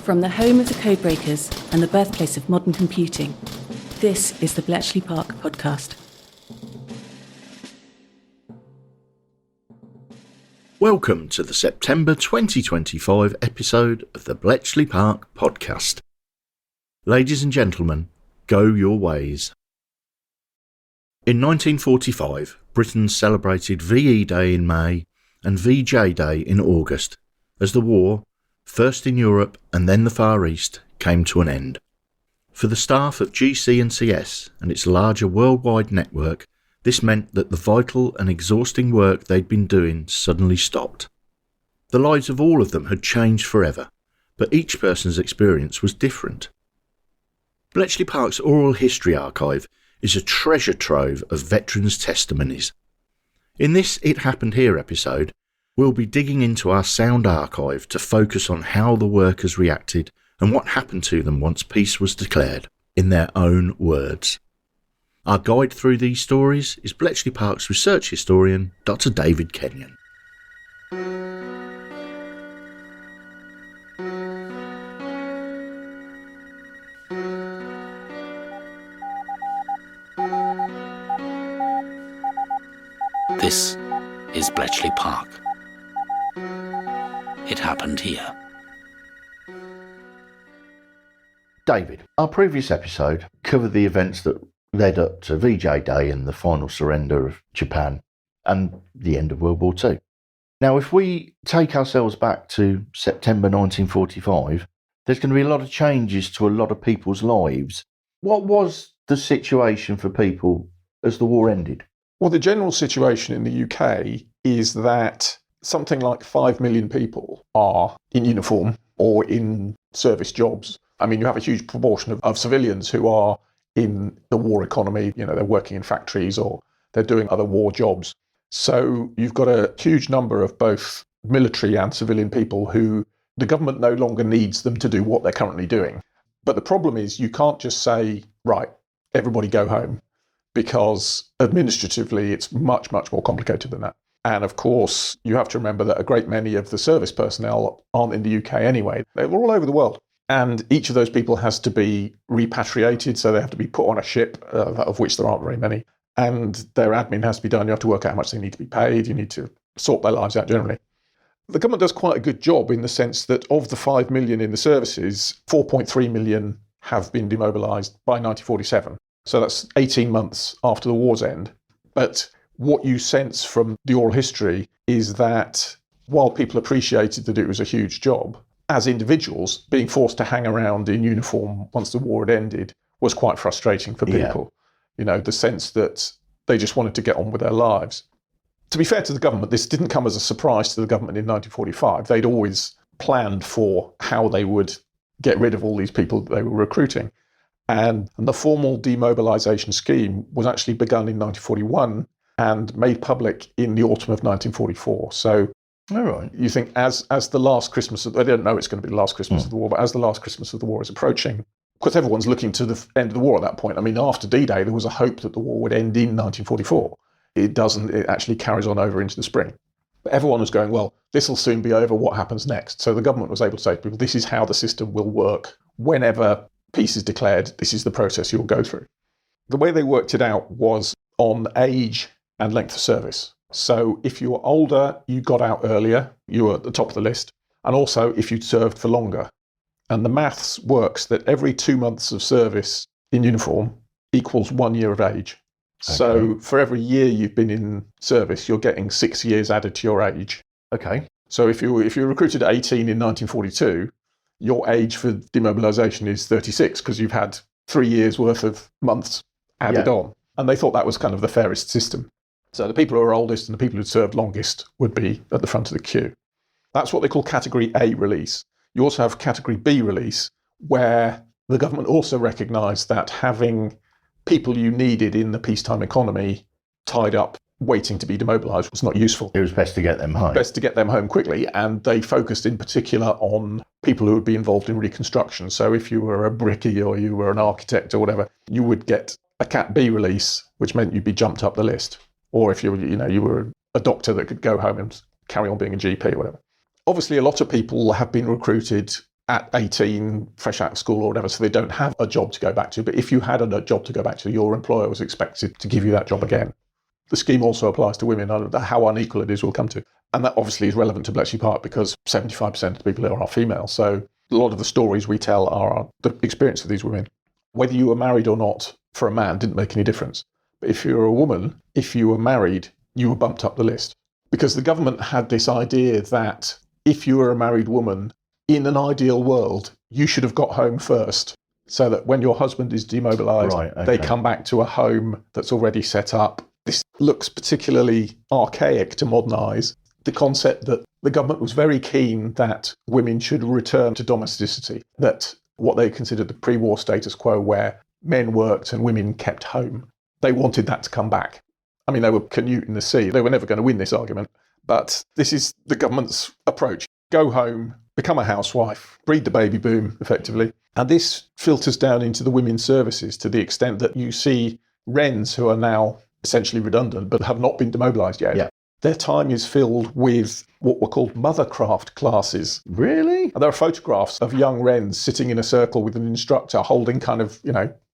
From the home of the codebreakers and the birthplace of modern computing, this is the Bletchley Park Podcast. Welcome to the September 2025 episode of the Bletchley Park Podcast. Ladies and gentlemen, go your ways. In 1945, Britain celebrated VE Day in May and VJ Day in August as the war, first in Europe and then the Far East, came to an end. For the staff of GC&CS and its larger worldwide network, this meant that the vital and exhausting work they'd been doing suddenly stopped. The lives of all of them had changed forever, but each person's experience was different. Bletchley Park's Oral History Archive is a treasure trove of veterans' testimonies. In this It Happened Here episode, we'll be digging into our sound archive to focus on how the workers reacted and what happened to them once peace was declared, in their own words. Our guide through these stories is Bletchley Park's research historian, Dr. David Kenyon. This is Bletchley Park. It happened here. David, our previous episode covered the events that led up to VJ Day and the final surrender of Japan and the end of World War II. Now, if we take ourselves back to September 1945, there's going to be a lot of changes to a lot of people's lives. What was the situation for people as the war ended? Well, the general situation in the UK is that something like 5 million people are in uniform or in service jobs. I mean, you have a huge proportion of civilians who are in the war economy. You know, they're working in factories or they're doing other war jobs. So you've got a huge number of both military and civilian people who the government no longer needs them to do what they're currently doing. But the problem is you can't just say, right, everybody go home, because administratively it's much, much more complicated than that. And of course, you have to remember that a great many of the service personnel aren't in the UK anyway. They're all over the world. And each of those people has to be repatriated, so they have to be put on a ship, of which there aren't very many. And their admin has to be done. You have to work out how much they need to be paid. You need to sort their lives out generally. The government does quite a good job in the sense that of the 5 million in the services, 4.3 million have been demobilised by 1947. So that's 18 months after the war's end. But what you sense from the oral history is that while people appreciated that it was a huge job, as individuals, being forced to hang around in uniform once the war had ended was quite frustrating for people. Yeah. You know, the sense that they just wanted to get on with their lives. To be fair to the government, this didn't come as a surprise to the government in 1945. They'd always planned for how they would get rid of all these people that they were recruiting. And the formal demobilisation scheme was actually begun in 1941 and made public in the autumn of 1944. So all right. You think as the last Christmas, they don't know it's going to be the last Christmas of the war, but as the last Christmas of the war is approaching, of course, everyone's looking to the end of the war at that point. I mean, after D-Day, there was a hope that the war would end in 1944. It doesn't. It actually carries on over into the spring. But everyone was going, well, this will soon be over. What happens next? So the government was able to say to people, this is how the system will work. Whenever peace is declared, this is the process you'll go through. The way they worked it out was on age and length of service. So if you were older, you got out earlier, you were at the top of the list. And also if you'd served for longer. And the maths works that every 2 months of service in uniform equals 1 year of age. Okay. So for every year you've been in service, you're getting 6 years added to your age. Okay. So if you were recruited at 18 in 1942, your age for demobilisation is 36 because you've had 3 years worth of months added on. And they thought that was kind of the fairest system. So the people who are oldest and the people who served longest would be at the front of the queue. That's what they call Category A release. You also have Category B release, where the government also recognised that having people you needed in the peacetime economy tied up waiting to be demobilised was not useful. It was best to get them home. Best to get them home quickly, and they focused in particular on people who would be involved in reconstruction. So if you were a brickie or you were an architect or whatever, you would get a Cat B release, which meant you'd be jumped up the list. Or if you were a doctor that could go home and carry on being a GP or whatever. Obviously, a lot of people have been recruited at 18, fresh out of school or whatever, so they don't have a job to go back to. But if you had a job to go back to, your employer was expected to give you that job again. The scheme also applies to women. How unequal it is we'll come to. And that obviously is relevant to Bletchley Park because 75% of the people here are female. So a lot of the stories we tell are the experience of these women. Whether you were married or not for a man didn't make any difference. But if you were a woman, if you were married, you were bumped up the list. Because the government had this idea that if you were a married woman, in an ideal world, you should have got home first, so that when your husband is demobilised, they come back to a home that's already set up. This looks particularly archaic to modern eyes. The concept that the government was very keen that women should return to domesticity, that what they considered the pre-war status quo where men worked and women kept home, they wanted that to come back. I mean, they were Canute in the sea. They were never going to win this argument, but this is the government's approach. Go home, become a housewife, breed the baby boom, effectively. And this filters down into the women's services to the extent that you see Wrens who are now essentially redundant but have not been demobilised yet. Yeah. Their time is filled with what were called mothercraft classes. Really? And there are photographs of young Wrens sitting in a circle with an instructor holding kind of,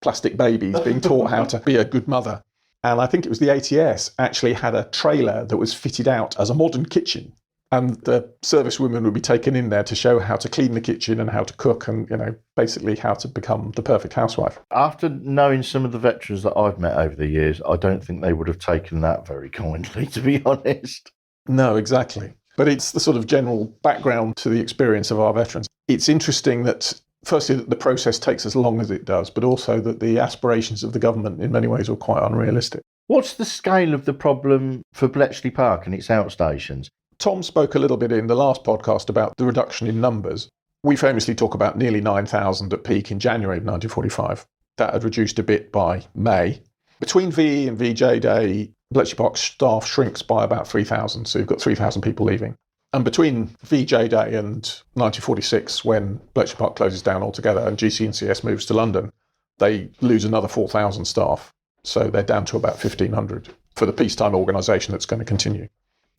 plastic babies being taught how to be a good mother. And I think it was the ATS actually had a trailer that was fitted out as a modern kitchen. And the service women would be taken in there to show how to clean the kitchen and how to cook and, basically how to become the perfect housewife. After knowing some of the veterans that I've met over the years, I don't think they would have taken that very kindly, to be honest. No, exactly. But it's the sort of general background to the experience of our veterans. It's interesting that, firstly, that the process takes as long as it does, but also that the aspirations of the government in many ways are quite unrealistic. What's the scale of the problem for Bletchley Park and its outstations? Tom spoke a little bit in the last podcast about the reduction in numbers. We famously talk about nearly 9,000 at peak in January of 1945. That had reduced a bit by May. Between VE and VJ Day, Bletchley Park staff shrinks by about 3,000, so you've got 3,000 people leaving. And between VJ Day and 1946, when Bletchley Park closes down altogether and GC&CS moves to London, they lose another 4,000 staff. So they're down to about 1,500 for the peacetime organisation that's going to continue.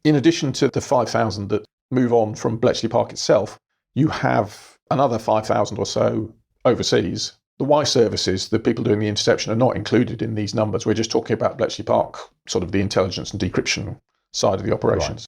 In addition to the 5,000 that move on from Bletchley Park itself, you have another 5,000 or so overseas. The Y services, the people doing the interception, are not included in these numbers. We're just talking about Bletchley Park, sort of the intelligence and decryption side of the operations.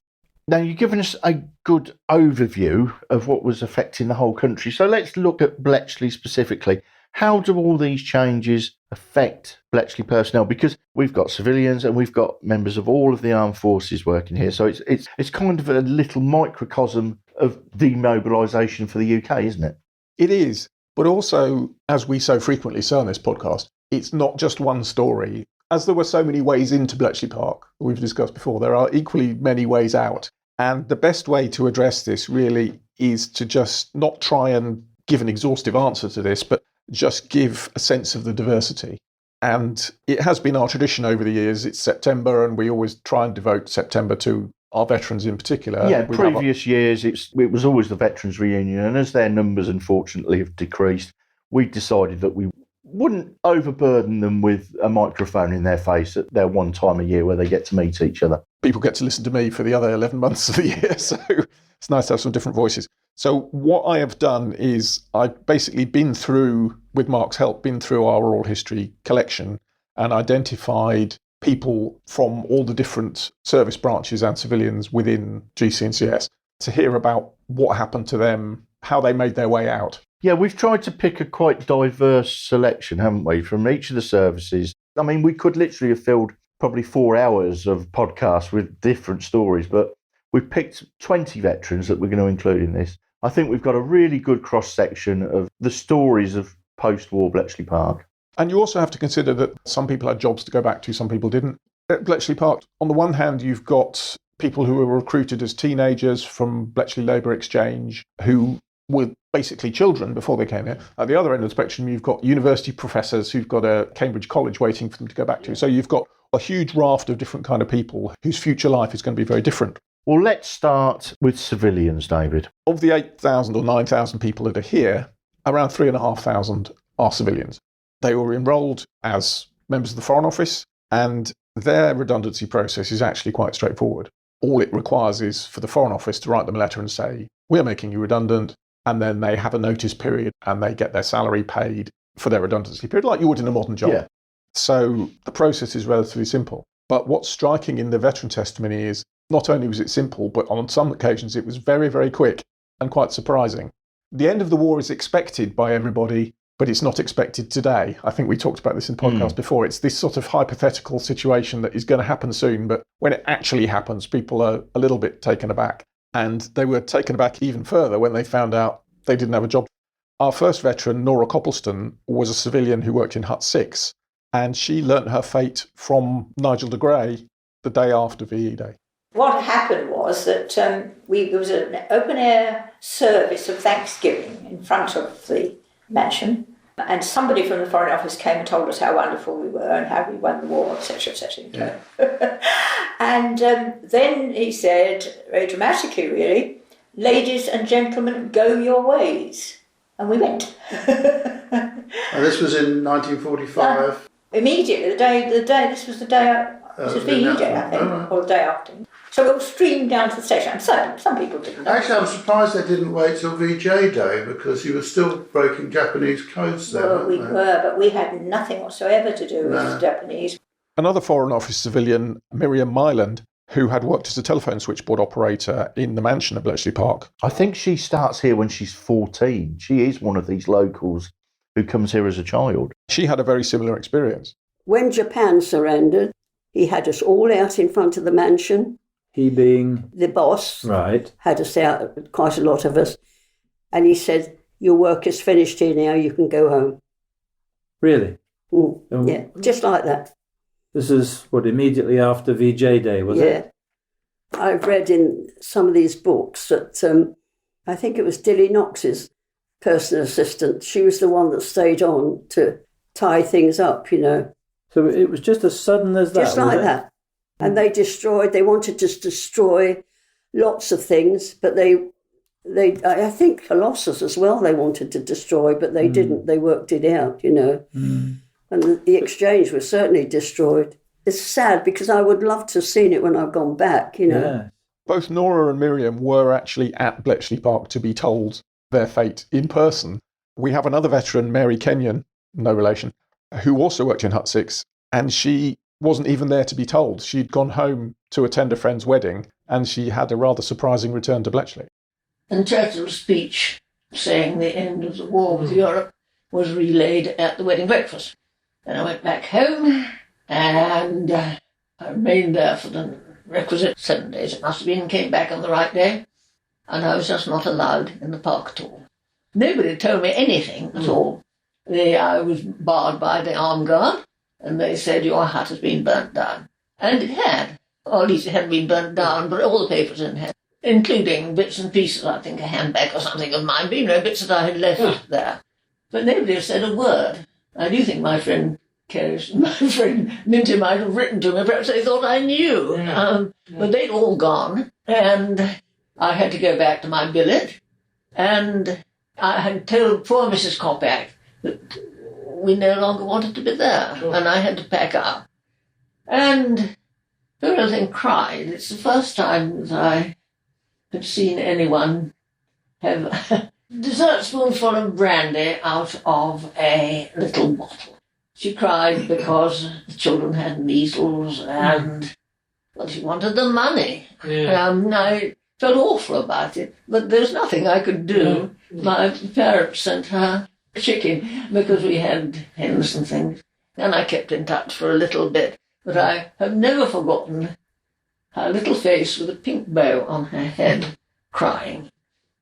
Right. Now, you've given us a good overview of what was affecting the whole country. So let's look at Bletchley specifically. How do all these changes affect Bletchley personnel? Because we've got civilians and we've got members of all of the armed forces working here. So it's kind of a little microcosm of demobilisation for the UK, isn't it? It is. But also, as we so frequently say on this podcast, it's not just one story. As there were so many ways into Bletchley Park, we've discussed before, there are equally many ways out. And the best way to address this really is to just not try and give an exhaustive answer to this, but just give a sense of the diversity. And it has been our tradition over the years. It's September, and we always try and devote September to our veterans in particular. Yeah, previous years, it was always the Veterans Reunion, and as their numbers unfortunately have decreased, we decided that we wouldn't overburden them with a microphone in their face at their one time a year where they get to meet each other. People get to listen to me for the other 11 months of the year, so it's nice to have some different voices. So what I have done is I've basically been through, with Mark's help, been through our oral history collection and identified people from all the different service branches and civilians within GC&CS to hear about what happened to them, how they made their way out. Yeah, we've tried to pick a quite diverse selection, haven't we, from each of the services. I mean, we could literally have filled probably 4 hours of podcasts with different stories, but we've picked 20 veterans that we're going to include in this. I think we've got a really good cross-section of the stories of post-war Bletchley Park. And you also have to consider that some people had jobs to go back to, some people didn't. At Bletchley Park, on the one hand, you've got people who were recruited as teenagers from Bletchley Labour Exchange who were basically children before they came here. At the other end of the spectrum, you've got university professors who've got a Cambridge College waiting for them to go back to. So you've got a huge raft of different kind of people whose future life is going to be very different. Well, let's start with civilians, David. Of the 8,000 or 9,000 people that are here, around 3,500 are civilians. They were enrolled as members of the Foreign Office, and their redundancy process is actually quite straightforward. All it requires is for the Foreign Office to write them a letter and say, we're making you redundant, and then they have a notice period and they get their salary paid for their redundancy period, like you would in a modern job. Yeah. So the process is relatively simple. But what's striking in the veteran testimony is not only was it simple, but on some occasions it was very, very quick and quite surprising. The end of the war is expected by everybody, but it's not expected today. I think we talked about this in the podcast before. It's this sort of hypothetical situation that is going to happen soon, but when it actually happens, people are a little bit taken aback. And they were taken aback even further when they found out they didn't have a job. Our first veteran, Nora Copleston, was a civilian who worked in Hut 6, and she learnt her fate from Nigel de Grey the day after VE Day. What happened was that there was an open-air service of Thanksgiving in front of the mansion, and somebody from the Foreign Office came and told us how wonderful we were and how we won the war, etc., etc. Yeah. And then he said, very dramatically really, "Ladies and gentlemen, go your ways." And we went. And this was in 1945? Immediately, this was the day, this was VE Day, I think, or the day after. So we all streamed down to the station, and some people didn't know. Actually, I'm surprised they didn't wait till VJ Day, because you were still breaking Japanese codes there. Well, we were, but we had nothing whatsoever to do with the Japanese. Another Foreign Office civilian, Miriam Myland, who had worked as a telephone switchboard operator in the mansion at Bletchley Park. I think she starts here when she's 14. She is one of these locals who comes here as a child. She had a very similar experience. When Japan surrendered, he had us all out in front of the mansion. He being? The boss. Right. Had us out, quite a lot of us. And he said, "Your work is finished here now, you can go home." Really? Yeah, just like that. This is, immediately after VJ Day, was it? Yeah. I've read in some of these books that I think it was Dilly Knox's personal assistant. She was the one that stayed on to tie things up, So it was just as sudden as that, just like that. And they wanted to destroy lots of things, but I think Colossus as well they wanted to destroy, but they didn't. They worked it out, And the exchange was certainly destroyed. It's sad because I would love to have seen it when I've gone back, Yeah. Both Nora and Miriam were actually at Bletchley Park to be told their fate in person. We have another veteran, Mary Kenyon, no relation, who also worked in Hut 6, and she wasn't even there to be told. She'd gone home to attend a friend's wedding, and she had a rather surprising return to Bletchley. And Churchill's speech saying the end of the war with Europe was relayed at the wedding breakfast. Then I went back home, and I remained there for the requisite 7 days. It must have been, came back on the right day, and I was just not allowed in the park at all. Nobody told me anything at all. I was barred by the armed guard, and they said, "Your hut has been burnt down." And it had. Or at least it hadn't been burnt down, but all the papers in had, including bits and pieces, I think a handbag or something of mine, but bits that I had left there. But nobody said a word. I do think my friend Minty might have written to me, perhaps they thought I knew. But they'd all gone, and I had to go back to my billet, and I had told poor Mrs. Coppack that we no longer wanted to be there, and I had to pack up. And the real thing cried. It's the first time that I had seen anyone have a dessert spoonful of brandy out of a little bottle. She cried because the children had measles and, she wanted the money. I felt awful about it, but there's nothing I could do. My parents sent her chicken because we had hens and things, and I kept in touch for a little bit, but I have never forgotten her little face with a pink bow on her head crying.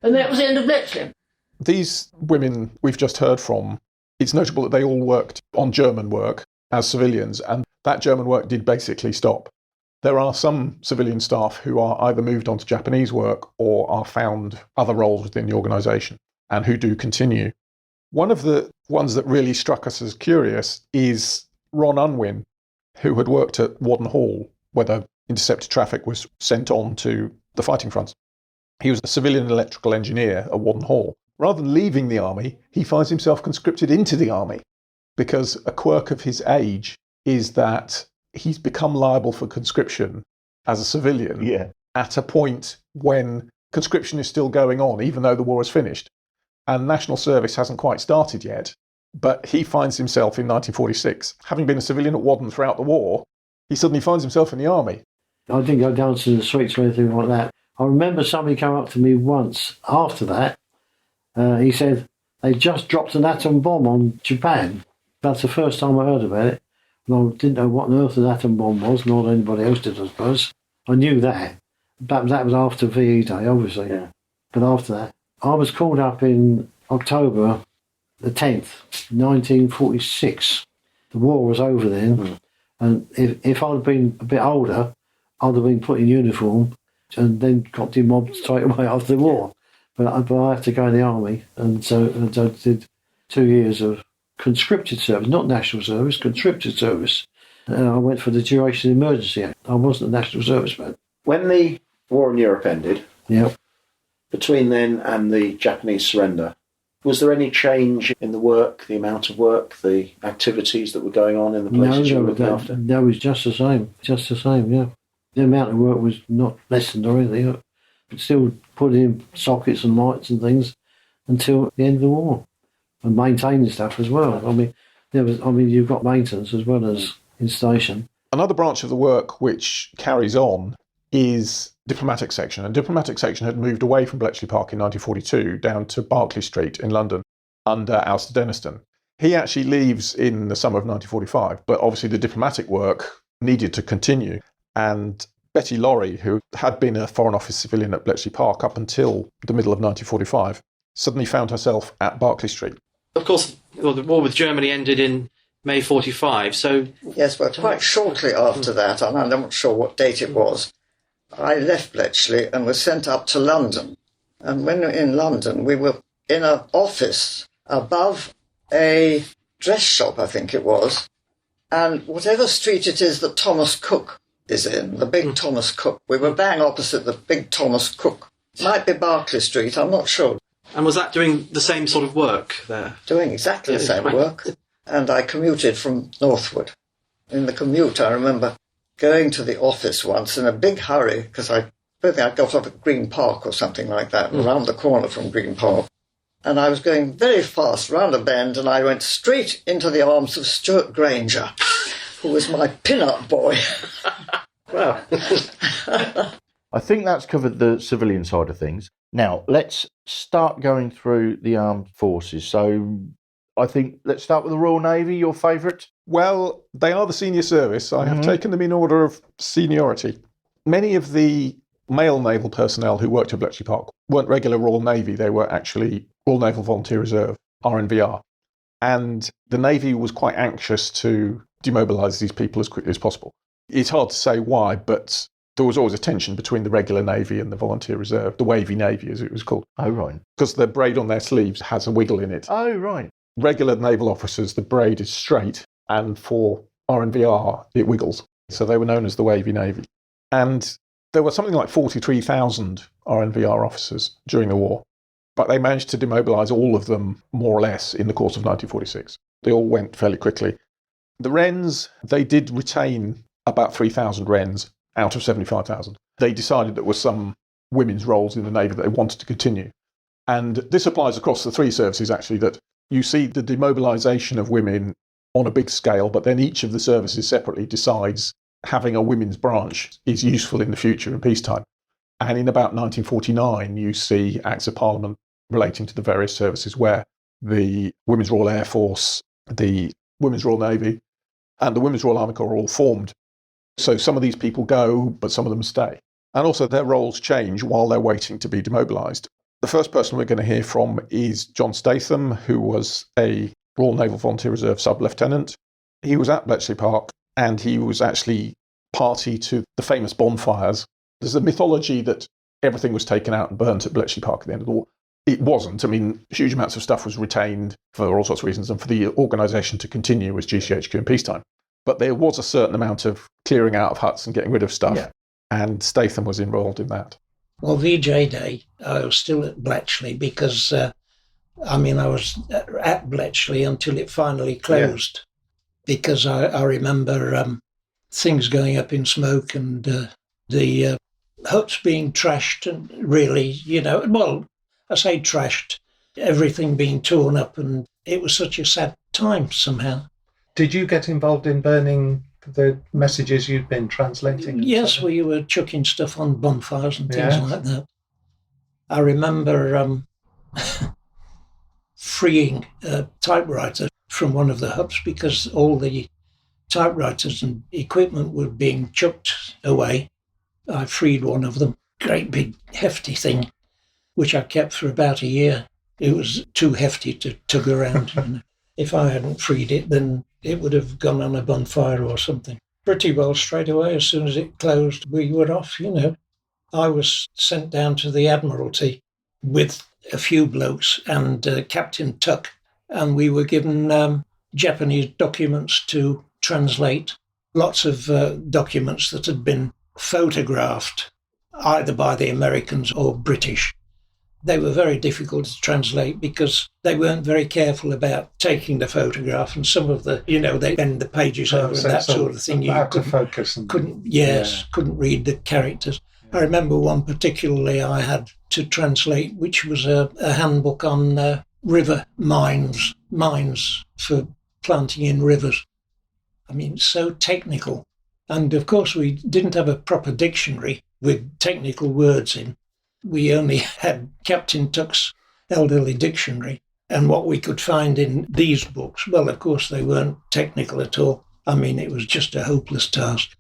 And that was the end of Bletchley. These women we've just heard from, it's notable that they all worked on German work as civilians, and that German work did basically stop. There are some civilian staff who are either moved on to Japanese work or are found other roles within the organisation and who do continue. One of the ones that really struck us as curious is Ron Unwin, who had worked at Wadden Hall, where the intercepted traffic was sent on to the fighting fronts. He was a civilian electrical engineer at Wadden Hall. Rather than leaving the army, he finds himself conscripted into the army because a quirk of his age is that he's become liable for conscription as a civilian at a point when conscription is still going on, even though the war is finished. and national service hasn't quite started yet. But he finds himself in 1946, having been a civilian at Wadden throughout the war, he suddenly finds himself in the army. I didn't go down to the streets or anything like that. I remember somebody came up to me once after that. He said, they just dropped an atom bomb on Japan. That's the first time I heard about it. And I didn't know what on earth an atom bomb was, nor anybody else did, I suppose. I knew that. But that was after VE Day, obviously. Yeah. But after that, I was called up in October the 10th, 1946. The war was over then. Mm. And if I'd been a bit older, I'd have been put in uniform and then got demobbed straight away after the war. But I had to go in the army, and so I did 2 years of conscripted service, not national service, conscripted service. I went for the Duration Emergency Act. I wasn't a national serviceman. When the war in Europe ended, yeah, between then and the Japanese surrender, was there any change in the work, the amount of work, the activities that were going on in the places you were looking after? No, it was just the same, yeah. The amount of work was not lessened or anything, but still put in sockets and lights and things until the end of the war, and maintaining stuff as well. I mean, you've got maintenance as well as installation. Another branch of the work which carries on is diplomatic section, and diplomatic section had moved away from Bletchley Park in 1942 down to Berkeley Street in London under Alistair Denniston. He actually leaves in the summer of 1945, but obviously the diplomatic work needed to continue, and Betty Laurie, who had been a Foreign Office civilian at Bletchley Park up until the middle of 1945, suddenly found herself at Berkeley Street. Of course, the war with Germany ended in May 45, so... Yes, but quite shortly after that, and I'm not sure what date it was, I left Bletchley and was sent up to London. And when we were in London, we were in an office above a dress shop, I think it was, and whatever street it is that Thomas Cook is in, the big Thomas Cook, we were bang opposite the big Thomas Cook. Might be Berkeley Street, I'm not sure. And was that doing the same sort of work there? Doing exactly the same work. And I commuted from Northwood. In the commute, I remember going to the office once in a big hurry, because I think I got off at Green Park or something like that, around the corner from Green Park. And I was going very fast round a bend, and I went straight into the arms of Stuart Granger, who was my pin-up boy. Well, I think that's covered the civilian side of things. Now, let's start going through the armed forces. So I think let's start with the Royal Navy, your favourite. Well, they are the senior service. I have taken them in order of seniority. Many of the male naval personnel who worked at Bletchley Park weren't regular Royal Navy. They were actually Royal Naval Volunteer Reserve, RNVR. And the Navy was quite anxious to demobilise these people as quickly as possible. It's hard to say why, but there was always a tension between the regular Navy and the Volunteer Reserve, the Wavy Navy as it was called. Oh, right. Because the braid on their sleeves has a wiggle in it. Oh, right. Regular naval officers, the braid is straight, and for RNVR, it wiggles. So they were known as the Wavy Navy. And there were something like 43,000 RNVR officers during the war, but they managed to demobilise all of them, more or less, in the course of 1946. They all went fairly quickly. The Wrens, they did retain about 3,000 Wrens out of 75,000. They decided there were some women's roles in the Navy that they wanted to continue. And this applies across the three services, actually, that you see the demobilisation of women on a big scale, but then each of the services separately decides having a women's branch is useful in the future in peacetime. And in about 1949, you see Acts of Parliament relating to the various services where the Women's Royal Air Force, the Women's Royal Navy, and the Women's Royal Army Corps are all formed. So some of these people go, but some of them stay. And also their roles change while they're waiting to be demobilised. The first person we're going to hear from is John Statham, who was a Royal Naval Volunteer Reserve sub-lieutenant. He was at Bletchley Park, and he was actually party to the famous bonfires. There's a mythology that everything was taken out and burnt at Bletchley Park at the end of the war. It wasn't. I mean, huge amounts of stuff was retained for all sorts of reasons, and for the organisation to continue as GCHQ in peacetime. But there was a certain amount of clearing out of huts and getting rid of stuff, and Statham was involved in that. Well, VJ Day, I was still at Bletchley because, I was at Bletchley until it finally closed, because I remember things going up in smoke and the huts being trashed and really, I say trashed, everything being torn up, and it was such a sad time somehow. Did you get involved in burning the messages you'd been translating? Yes, we were chucking stuff on bonfires and things like that. I remember freeing a typewriter from one of the hubs because all the typewriters and equipment were being chucked away. I freed one of them, great big hefty thing, which I kept for about a year. It was too hefty to tug around. And if I hadn't freed it, then it would have gone on a bonfire or something. Pretty well straight away, as soon as it closed, we were off, I was sent down to the Admiralty with a few blokes and Captain Tuck, and we were given Japanese documents to translate. Lots of documents that had been photographed either by the Americans or British. They were very difficult to translate because they weren't very careful about taking the photograph, and some of the, they bend the pages over and that sort of thing. You couldn't focus. Couldn't read the characters. I remember one particularly I had to translate, which was a handbook on river mines for planting in rivers. I mean, so technical. And of course, we didn't have a proper dictionary with technical words in. We only had Captain Tuck's elderly dictionary, and what we could find in these books, well, of course, they weren't technical at all. I mean, it was just a hopeless task,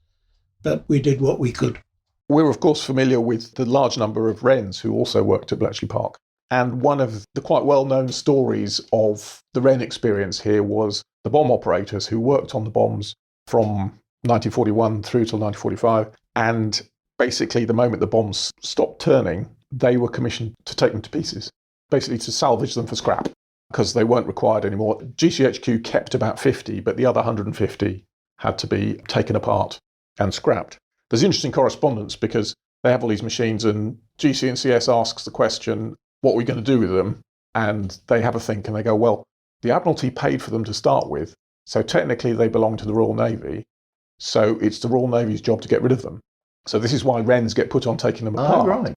but we did what we could. We're, of course, familiar with the large number of Wrens who also worked at Bletchley Park. And one of the quite well-known stories of the Wren experience here was the bomb operators who worked on the bombs from 1941 through till 1945. And basically, the moment the bombs stopped turning, they were commissioned to take them to pieces, basically to salvage them for scrap, because they weren't required anymore. GCHQ kept about 50, but the other 150 had to be taken apart and scrapped. There's interesting correspondence because they have all these machines, and GC&CS asks the question, what are we going to do with them? And they have a think and they go, well, the Admiralty paid for them to start with, so technically they belong to the Royal Navy, so it's the Royal Navy's job to get rid of them. So this is why Wrens get put on taking them apart. Right.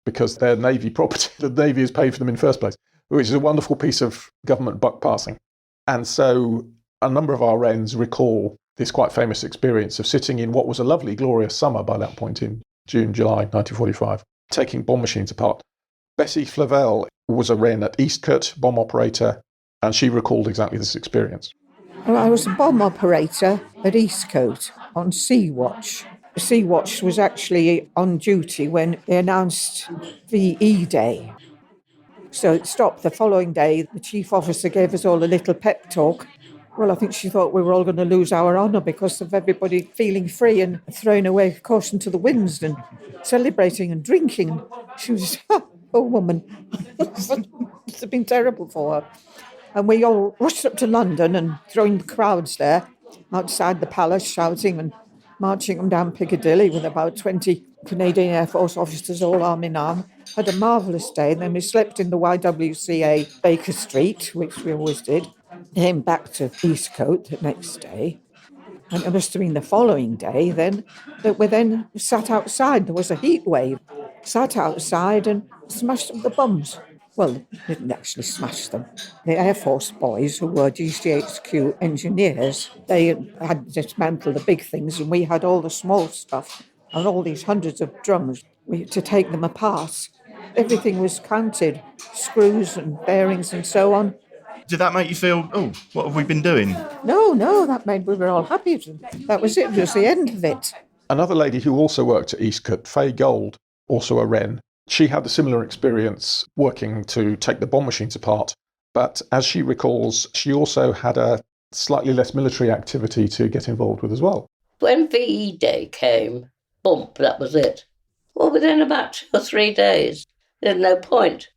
Because they're Navy property. The Navy has paid for them in the first place, which is a wonderful piece of government buck passing. And so a number of our Wrens recall this quite famous experience of sitting in what was a lovely, glorious summer by that point in June, July 1945, taking bomb machines apart. Bessie Flavel was a Wren at Eastcote, bomb operator, and she recalled exactly this experience. I was a bomb operator at Eastcote on Sea Watch. Sea Watch was actually on duty when they announced VE Day. So it stopped the following day. The chief officer gave us all a little pep talk. Well, I think she thought we were all going to lose our honour because of everybody feeling free and throwing away caution to the winds and celebrating and drinking. She was, poor woman. It's been terrible for her. And we all rushed up to London and throwing the crowds there outside the palace, shouting and marching them down Piccadilly with about 20 Canadian Air Force officers all arm in arm. Had a marvellous day. And then we slept in the YWCA Baker Street, which we always did. Came back to Eastcote the next day. And it must have been the following day then that we then sat outside. There was a heat wave. Sat outside and smashed up the bombs. Well, didn't actually smash them. The Air Force boys, who were GCHQ engineers, they had dismantled the big things, and we had all the small stuff and all these hundreds of drums to take them apart. Everything was counted, screws and bearings and so on. Did that make you feel, oh, what have we been doing? No, that made we were all happy. That was it. It was the end of it. Another lady who also worked at Eastcote, Faye Gold, also a Wren, she had a similar experience working to take the bomb machines apart. But as she recalls, she also had a slightly less military activity to get involved with as well. When VE Day came, bump, that was it. Well, within about 2 or 3 days, there's no point.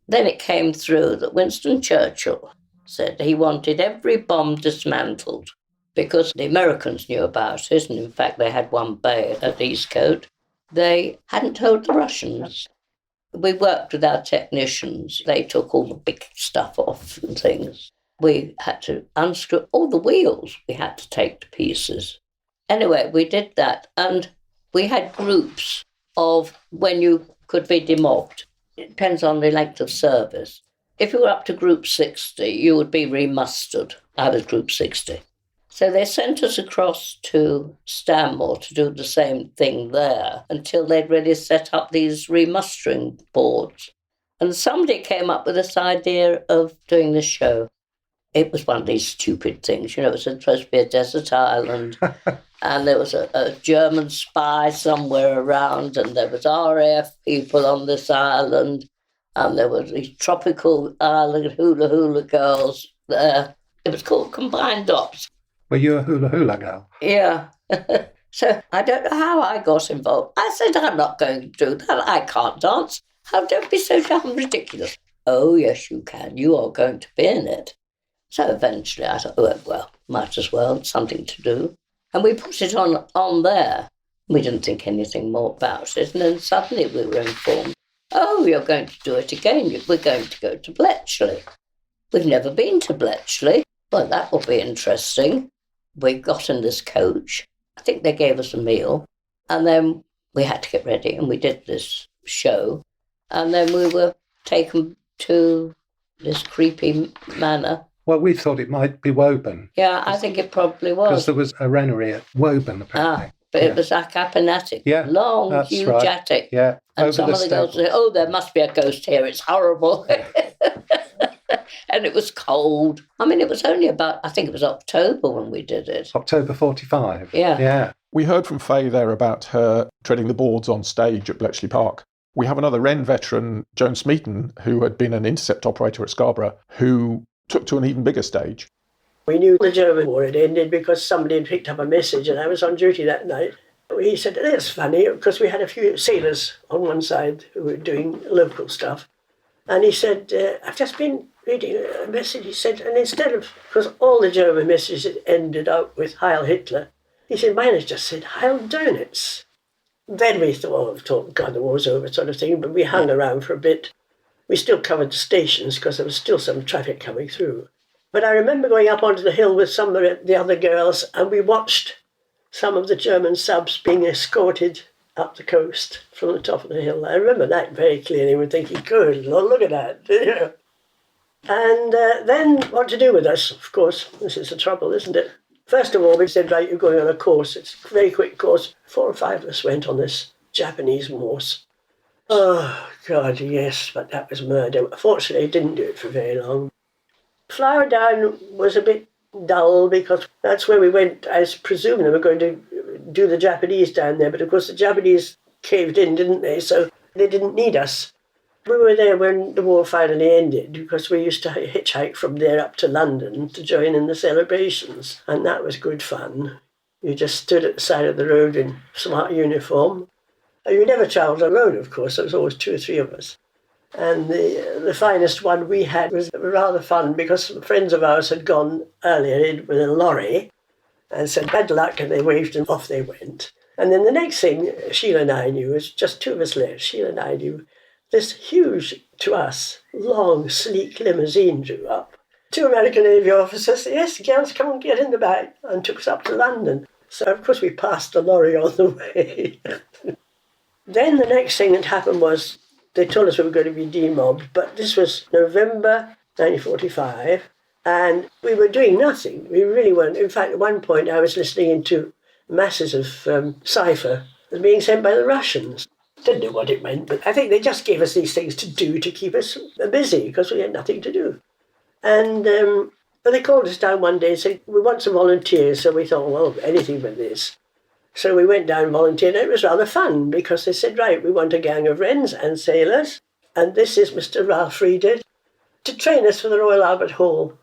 Then it came through that Winston Churchill said he wanted every bomb dismantled because the Americans knew about it, and in fact they had one bay at Eastcote. They hadn't told the Russians. We worked with our technicians. They took all the big stuff off and things. We had to unscrew all the wheels. We had to take to pieces. Anyway, we did that, and we had groups of when you could be demobbed. It depends on the length of service. If you were up to Group 60, you would be remustered. I was Group 60. So they sent us across to Stanmore to do the same thing there until they'd really set up these remustering boards. And somebody came up with this idea of doing this show. It was one of these stupid things. It was supposed to be a desert island, and there was a German spy somewhere around, and there was RAF people on this island, and there were these tropical island hula girls there. It was called Combined Ops. Were you a hula girl? Yeah. So I don't know how I got involved. I said, I'm not going to do that. I can't dance. Don't be so damn ridiculous. Oh, yes, you can. You are going to be in it. So eventually I thought, oh, well, might as well, something to do. And we put it on there. We didn't think anything more about it. And then suddenly we were informed, oh, you're going to do it again. We're going to go to Bletchley. We've never been to Bletchley. Well, that will be interesting. We got in this coach. I think they gave us a meal. And then we had to get ready, and we did this show. And then we were taken to this creepy manor. Well, we thought it might be Woburn. Yeah, I think it probably was. Because there was a renery at Woburn, apparently. But it was like an attic. Yeah, long, that's huge right. attic. Yeah. And some of the girls said, oh, there must be a ghost here. It's horrible. And it was cold. I mean, it was only about, I think it was October when we did it. October 45. Yeah. Yeah. We heard from Faye there about her treading the boards on stage at Bletchley Park. We have another Wren veteran, Joan Smeaton, who had been an intercept operator at Scarborough, who took to an even bigger stage. We knew the German war had ended because somebody had picked up a message, and I was on duty that night. He said, that's funny, because we had a few sailors on one side who were doing local stuff. And he said, I've just been reading a message, he said, and instead of, because all the German messages ended up with Heil Hitler, he said, mine has just said Heil Donitz. Then we thought, God, the war's over sort of thing, but we hung around for a bit. We still covered the stations because there was still some traffic coming through. But I remember going up onto the hill with some of the other girls, and we watched some of the German subs being escorted up the coast from the top of the hill. I remember that very clearly. We're thinking, good Lord, look at that. And then what to do with us, of course. This is the trouble, isn't it? First of all, we said, right, you're going on a course. It's a very quick course. 4 or 5 of us went on this Japanese Morse. Oh, God, yes, but that was murder. Fortunately, I didn't do it for very long. Flower Down was a bit dull because that's where we went. I presume they were going to do the Japanese down there, but of course the Japanese caved in, didn't they? So they didn't need us. We were there when the war finally ended because we used to hitchhike from there up to London to join in the celebrations, and that was good fun. You just stood at the side of the road in smart uniform. You never travelled alone, of course. There was always 2 or 3 of us. And the finest one we had was rather fun because some friends of ours had gone earlier with a lorry and said, bad luck, and they waved and off they went. And then the next thing Sheila and I knew, was just 2 of us left, Sheila and I knew, this huge, to us, long, sleek limousine drew up. 2 American Navy officers said, yes, girls, come and get in the back, and took us up to London. So, of course, we passed the lorry on the way. Then the next thing that happened was they told us we were going to be demobbed, but this was November 1945, and we were doing nothing. We really weren't. In fact, at one point I was listening into masses of cipher that was being sent by the Russians. Didn't know what it meant, but I think they just gave us these things to do to keep us busy because we had nothing to do. And they called us down one day and said, we want some volunteers. So we thought, well, anything but this. So we went down and volunteered, and it was rather fun because they said, right, we want a gang of Wrens and sailors, and this is Mr. Ralph Reeder, to train us for the Royal Albert Hall.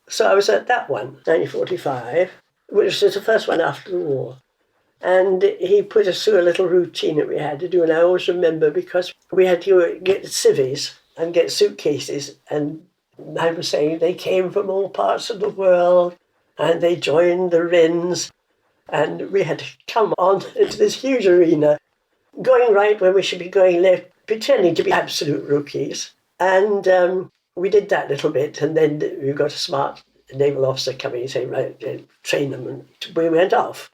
So I was at that one, 1945, which was the first one after the war. And he put us through a little routine that we had to do, and I always remember because we had to get civvies and get suitcases, and I was saying they came from all parts of the world, and they joined the Wrens. And we had to come on into this huge arena, going right when we should be going left, pretending to be absolute rookies. And we did that little bit, and then we got a smart naval officer coming and saying, right, train them, and we went off.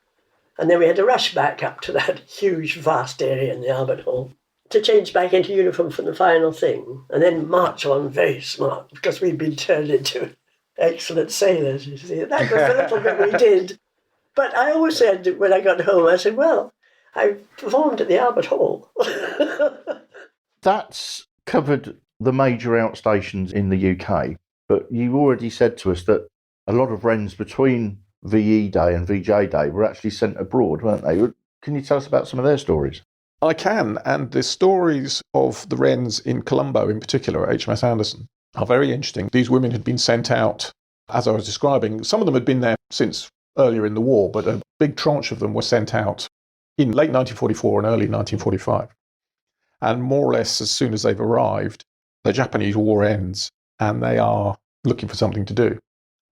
And then we had to rush back up to that huge, vast area in the Albert Hall. to change back into uniform for the final thing, and then march on very smart, because we'd been turned into excellent sailors, you see. That was the little bit we did. But I always said, when I got home, I said, well, I performed at the Albert Hall. That's covered the major outstations in the UK, but you already said to us that a lot of Wrens between VE Day and VJ Day were actually sent abroad, weren't they? Can you tell us about some of their stories? I can, and the stories of the Wrens in Colombo, in particular at HMS Anderson, are very interesting. These women had been sent out, as I was describing. Some of them had been there since earlier in the war, but a big tranche of them were sent out in late 1944 and early 1945. And more or less as soon as they've arrived, the Japanese war ends and they are looking for something to do.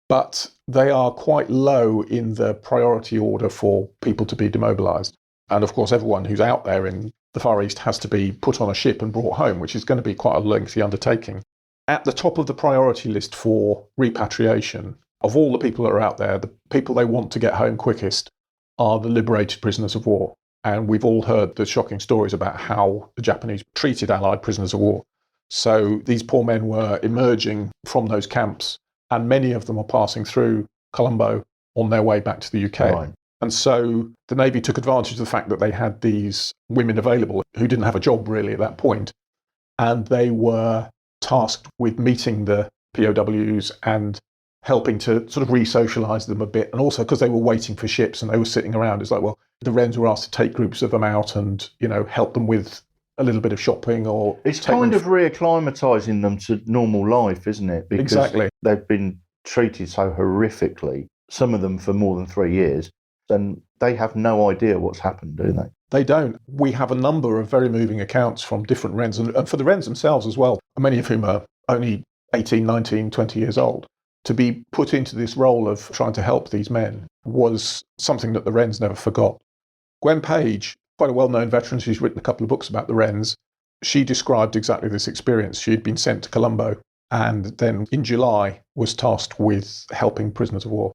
But they are quite low in the priority order for people to be demobilised. And of course, everyone who's out there in the Far East has to be put on a ship and brought home, which is going to be quite a lengthy undertaking. At the top of the priority list for repatriation, of all the people that are out there, the people they want to get home quickest are the liberated prisoners of war. And we've all heard the shocking stories about how the Japanese treated Allied prisoners of war. So these poor men were emerging from those camps, and many of them are passing through Colombo on their way back to the UK. Right. And so the Navy took advantage of the fact that they had these women available who didn't have a job really at that point, and they were tasked with meeting the POWs and helping to sort of re-socialise them a bit. And also because they were waiting for ships and they were sitting around, it's like, well, the Wrens were asked to take groups of them out and, you know, help them with a little bit of shopping or... It's kind of reacclimatising them to normal life, isn't it? Because exactly. They've been treated so horrifically, some of them for more than 3 years, and they have no idea what's happened, do they? They don't. We have a number of very moving accounts from different Wrens, and for the Wrens themselves as well, many of whom are only 18, 19, 20 years old. To be put into this role of trying to help these men was something that the Wrens never forgot. Gwen Page, quite a well-known veteran, she's written a couple of books about the Wrens. She described exactly this experience. She had been sent to Colombo and then in July was tasked with helping prisoners of war.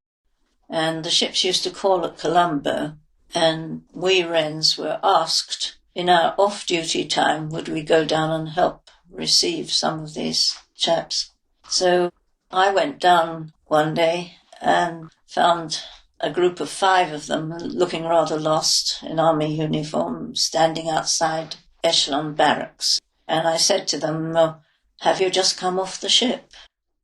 And the ships used to call at Colombo, and we Wrens were asked in our off-duty time, would we go down and help receive some of these chaps. So I went down one day and found a group of 5 of them looking rather lost in army uniform, standing outside Echelon Barracks. And I said to them, have you just come off the ship?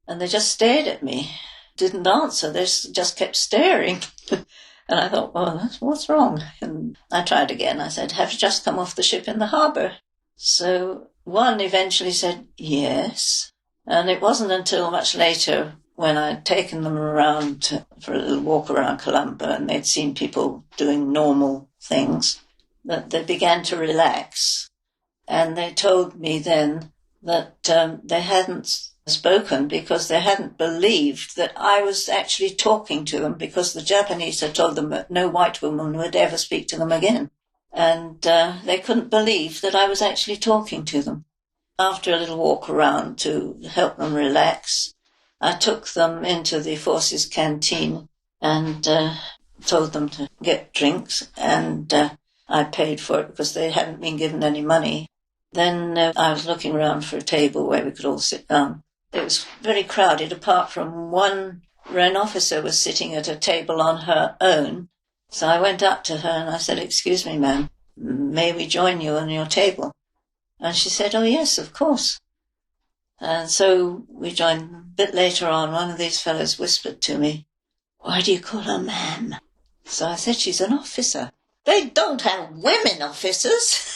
And they just stared at me, didn't answer, they just kept staring. And I thought, well, what's wrong? And I tried again. I said, have you just come off the ship in the harbour? So one eventually said, yes. And it wasn't until much later when I'd taken them around for a little walk around Colombo and they'd seen people doing normal things that they began to relax. And they told me then that they hadn't spoken because they hadn't believed that I was actually talking to them, because the Japanese had told them that no white woman would ever speak to them again. And they couldn't believe that I was actually talking to them. After a little walk around to help them relax, I took them into the forces canteen and told them to get drinks, and I paid for it because they hadn't been given any money. Then I was looking around for a table where we could all sit down. It was very crowded, apart from one Wren officer was sitting at a table on her own. So I went up to her and I said, excuse me, ma'am, may we join you on your table? And she said, oh, yes, of course. And so we joined. A bit later on, one of these fellows whispered to me, why do you call her ma'am? So I said, she's an officer. They don't have women officers.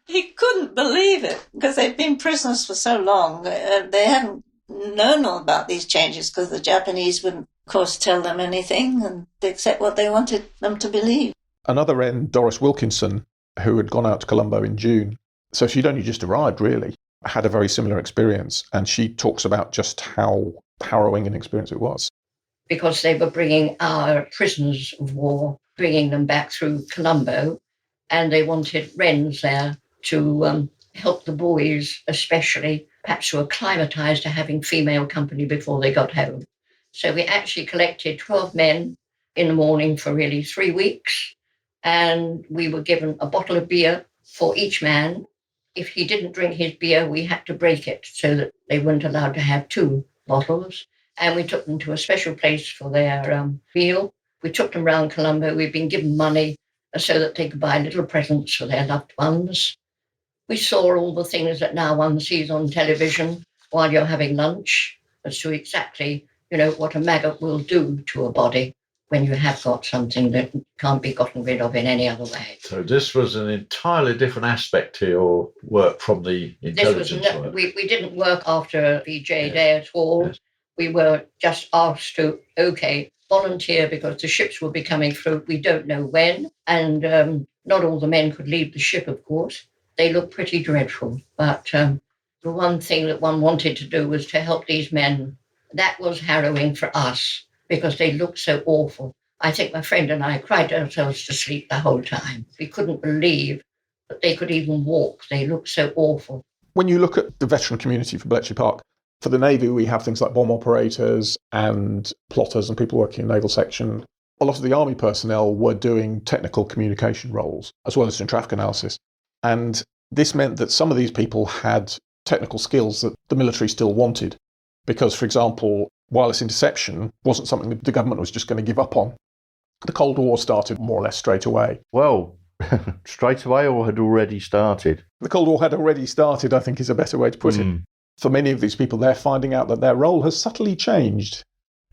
He couldn't believe it, because they'd been prisoners for so long. They hadn't known all about these changes because the Japanese wouldn't, of course, tell them anything and accept what they wanted them to believe. Another Wren, Doris Wilkinson, who had gone out to Colombo in June, so she'd only just arrived, really, had a very similar experience, and she talks about just how harrowing an experience it was. Because they were bringing our prisoners of war, bringing them back through Colombo, and they wanted Wrens there to help the boys, especially, perhaps who were acclimatised to having female company before they got home. So we actually collected 12 men in the morning for really 3 weeks, and we were given a bottle of beer for each man. If he didn't drink his beer, we had to break it so that they weren't allowed to have 2 bottles. And we took them to a special place for their meal. We took them round Colombo. We'd been given money so that they could buy little presents for their loved ones. We saw all the things that now one sees on television while you're having lunch, as to exactly, what a maggot will do to a body when you have got something that can't be gotten rid of in any other way. So this was an entirely different aspect to your work from the intelligence work. We didn't work after VJ Day at all. Yes. We were just asked to, volunteer because the ships will be coming through. We don't know when. And not all the men could leave the ship, of course. They look pretty dreadful. But the one thing that one wanted to do was to help these men. That was harrowing for us because they looked so awful. I think my friend and I cried ourselves to sleep the whole time. We couldn't believe that they could even walk. They looked so awful. When you look at the veteran community for Bletchley Park, for the Navy, we have things like bomb operators and plotters and people working in naval section. A lot of the Army personnel were doing technical communication roles, as well as doing traffic analysis. And this meant that some of these people had technical skills that the military still wanted. Because, for example, wireless interception wasn't something that the government was just going to give up on. The Cold War started more or less straight away. Well, straight away or had already started? The Cold War had already started, I think is a better way to put it. For many of these people, they're finding out that their role has subtly changed.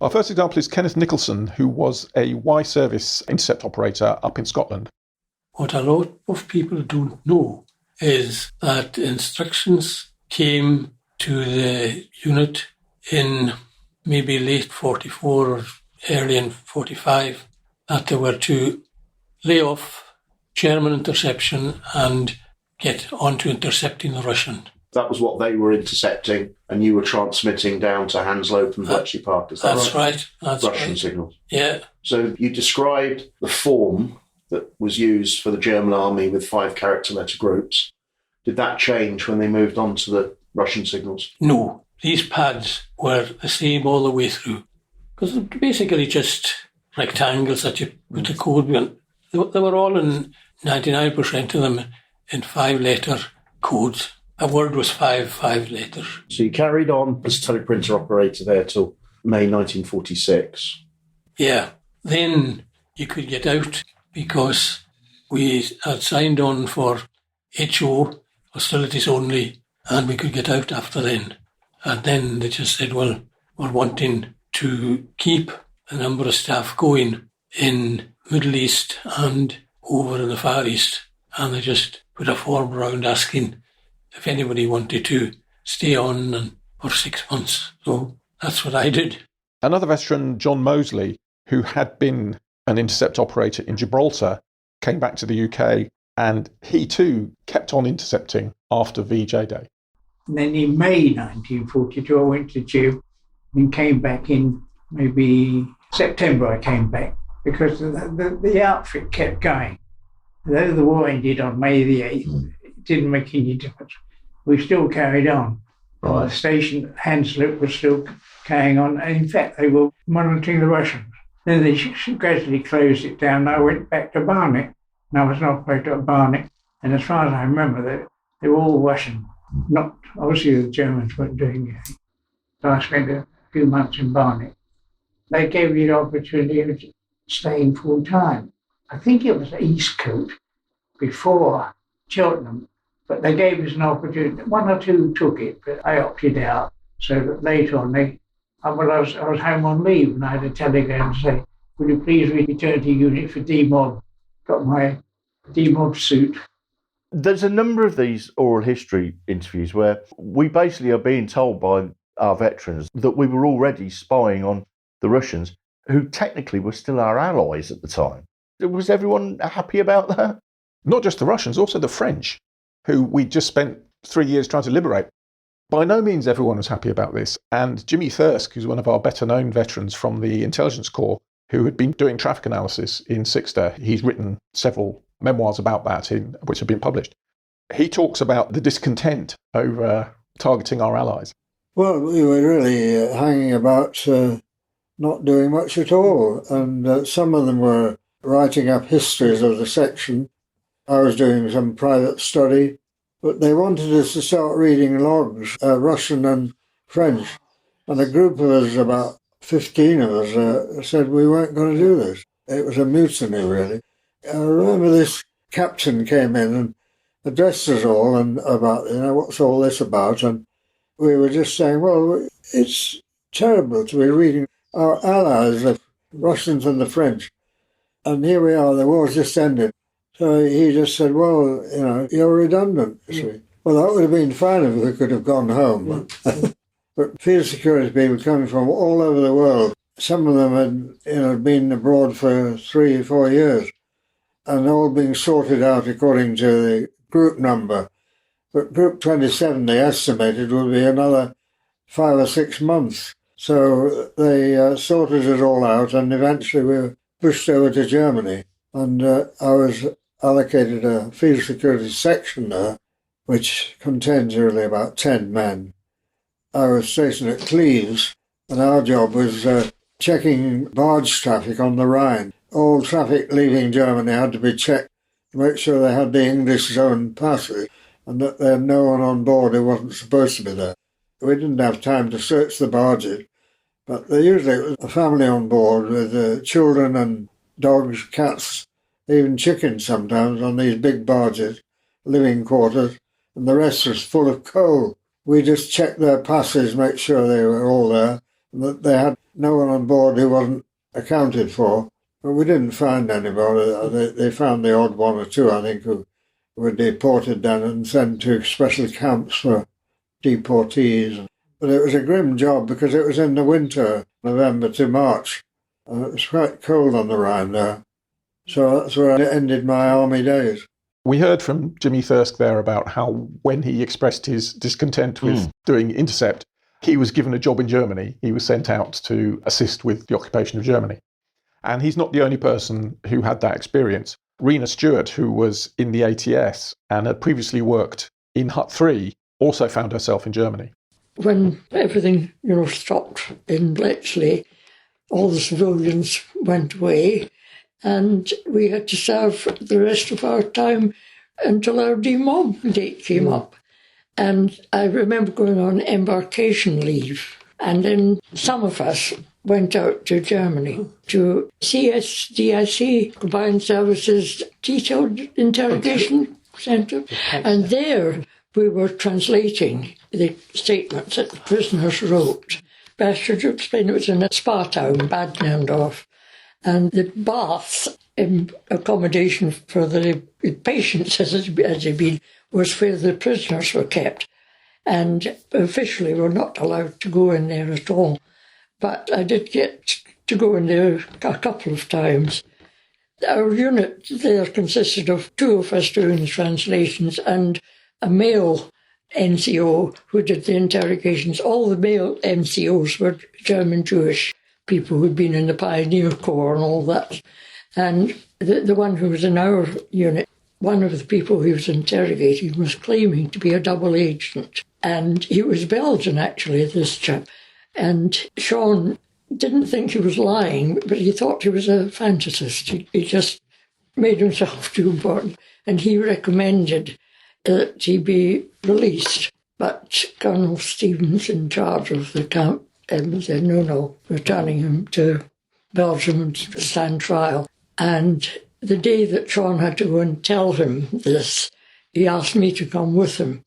Our first example is Kenneth Nicholson, who was a Y-service intercept operator up in Scotland. What a lot of people don't know is that instructions came to the unit in maybe late 44 or early in 45 that they were to lay off German interception and get onto intercepting the Russian. That was what they were intercepting, and you were transmitting down to Hanslope and Bletchley Park. Is that That's right? That's Russian right. signals. Yeah. So you described the form that was used for the German army with 5-character letter groups. Did that change when they moved on to the Russian signals? No. These pads were the same all the way through. Because they're basically just rectangles that you put the code in. They were all in 99% of them in 5-letter codes. A word was 5 letters. So you carried on as a teleprinter operator there till May 1946. Yeah. Then you could get out because we had signed on for HO, hostilities only, and we could get out after then. And then they just said, well, we're wanting to keep a number of staff going in Middle East and over in the Far East. And they just put a form around asking if anybody wanted to stay on for 6 months. So that's what I did. Another veteran, John Mosley, who had been an intercept operator in Gibraltar, came back to the UK, and he too kept on intercepting after VJ Day. And then in May 1942, I went to Gib and came back in maybe September. I came back because the outfit kept going. Though the war ended on May the 8th, it didn't make any difference. We still carried on. Right. The station, Hanslope, was still carrying on. And in fact, they were monitoring the Russians. Then they gradually closed it down. I went back to Barnet. And I was an operator at Barnet. And as far as I remember, they were all Russian. Not obviously the Germans weren't doing anything. So I spent a few months in Barnet. They gave me the opportunity of staying full time. I think it was Eastcote before Cheltenham. But they gave us an opportunity. 1 or 2 took it, but I opted out. So that later on, I was home on leave, and I had a telegram to say, "Would you please return to unit for demob?" Got my demob suit. There's a number of these oral history interviews where we basically are being told by our veterans that we were already spying on the Russians, who technically were still our allies at the time. Was everyone happy about that? Not just the Russians, also the French, who we just spent 3 years trying to liberate. By no means everyone was happy about this. And Jimmy Thirsk, who's one of our better-known veterans from the Intelligence Corps, who had been doing traffic analysis in Sixter, he's written several memoirs about that, which have been published. He talks about the discontent over targeting our allies. Well, we were really hanging about not doing much at all. And some of them were writing up histories of the section. I was doing some private study, but they wanted us to start reading logs, Russian and French. And a group of us, about 15 of us, said we weren't going to do this. It was a mutiny, really. I remember this captain came in and addressed us all and about, what's all this about? And we were just saying, well, it's terrible to be reading our allies, the Russians and the French. And here we are, the war's just ended. So he just said, well, you're redundant, you see. Well, that would have been fine if we could have gone home. But field security people coming from all over the world, some of them had been abroad for 3 or 4 years, and all being sorted out according to the group number. But group 27, they estimated, would be another 5 or 6 months. So they sorted it all out, and eventually we were pushed over to Germany. And I was allocated a field security section there, which contains really about 10 men. I was stationed at Cleves, and our job was checking barge traffic on the Rhine. All traffic leaving Germany had to be checked to make sure they had the English zone passes and that there had no one on board who wasn't supposed to be there. We didn't have time to search the barges, but usually it was a family on board with children and dogs, cats, even chickens sometimes on these big barges, living quarters, and the rest was full of coal. We just checked their passes, make sure they were all there, and that they had no one on board who wasn't accounted for. But we didn't find anybody. They found the odd one or two, I think, who were deported then and sent to special camps for deportees. But it was a grim job because it was in the winter, November to March, and it was quite cold on the Rhine there. So that's where I ended my army days. We heard from Jimmy Thirsk there about how when he expressed his discontent with doing intercept, he was given a job in Germany. He was sent out to assist with the occupation of Germany. And he's not the only person who had that experience. Rena Stewart, who was in the ATS and had previously worked in Hut 3, also found herself in Germany. When everything, stopped in Bletchley, all the civilians went away, and we had to serve the rest of our time until our demob date came up. And I remember going on embarkation leave, and then some of us went out to Germany to CSDIC, Combined Services Detailed Interrogation Centre, and there we were translating the statements that the prisoners wrote. Best to explain, it was in a spa town, Bad Nandorf, and the baths in accommodation for the patients, as they'd been, was where the prisoners were kept, and officially were not allowed to go in there at all. But I did get to go in there a couple of times. Our unit there consisted of 2 of us doing the translations and a male NCO who did the interrogations. All the male NCOs were German Jewish people who'd been in the Pioneer Corps and all that. And the one who was in our unit, one of the people he was interrogating was claiming to be a double agent. And he was Belgian, actually, this chap. And Sean didn't think he was lying, but he thought he was a fantasist. He just made himself too important. And he recommended that he be released. But Colonel Stevens, in charge of the camp, said, no, returning him to Belgium and stand trial. And the day that Sean had to go and tell him this, he asked me to come with him.